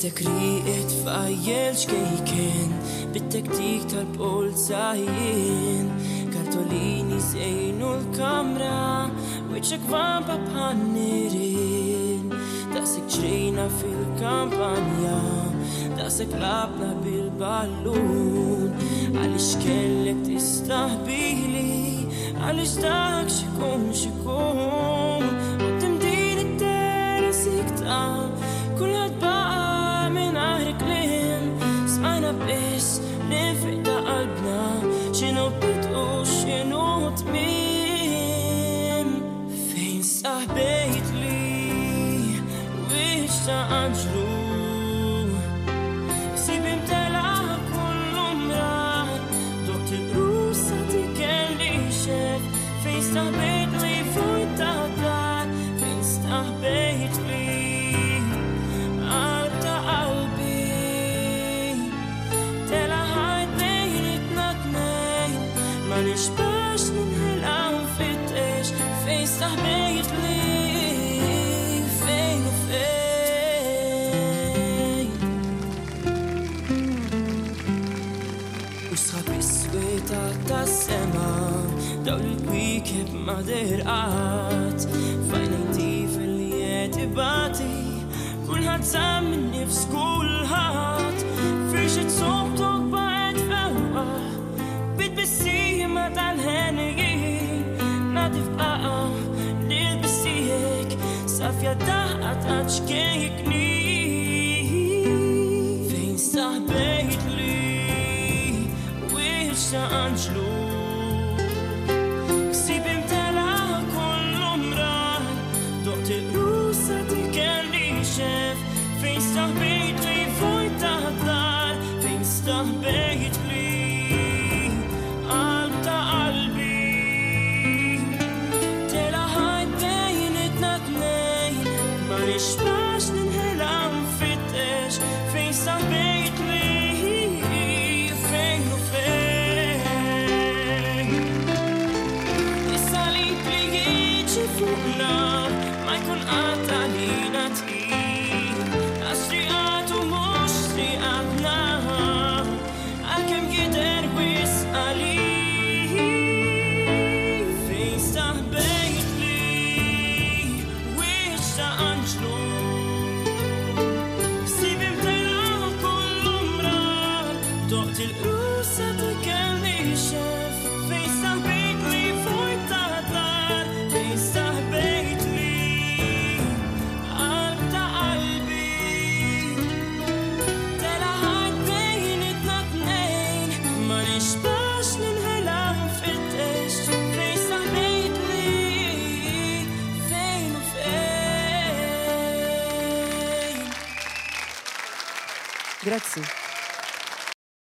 Bittek riqet fajjel xkejken, bittek dik tal-polzajin, kartolini zejnu l-kamra, wiċċek vampa bħannirin. Daqsek ġrejna fil-kampanja, daqsek labna bil-ballun, għalix kellek tistahbili, għalix dak xikun xikun. Għoddim din it-tera sikta, kulħadd baqa minn aħri klim, smajna biss l-infiq ta' qalbna, xinu bidu xinu tmim. Fejn saħbejt li wiċċ ta' Anġlu, sibim tela kullu mrar, doqt il-rusa tikelli xef. Fejn saħbejt li fuq ta' dar, fejn saħbejt li ma nixbax ninħela nfittex fejn saħbejt li fejn u fejn. U sħab is-sweta tas-sema daw li kwikeb ma derqat, fajnejn tifel li qed ibati, kulħadd sam min nifs kulħadd, firxet sobtok baqgħet fewqa, bit-bissima tal-ħenijin, nadif baqa lil-bissijek, safja daqqat għaxkejkni. Fejn saħbejt li wiċċ ta' Anġlu, ksibim tela kullu mrar, doqt il-rusa tikelli xef. Fejn saħbejt li fuq ta' dar, fejn saħbejt li ma nixbax ninħela nfittex fejn saħbejt li fejn u fejn. Issa li jiġi fuqna ma jkun qatt għalina tqil, għax triqatu mhux triqatna, għalkemm jidher wisq għalik. Fejn saħbejt li wiċċ ta' Anġlu, sibim tela kullu mrar, doqt il-rusa tikelli xef. Fejn saħbejt li fuq ta' dar, fejn saħbejt li qalb ta' qalbi, tela ħadd bejnietna tnejn, ma nixbax ninħela nfittex fejn saħbejt li fejn u fejn. Grazzi.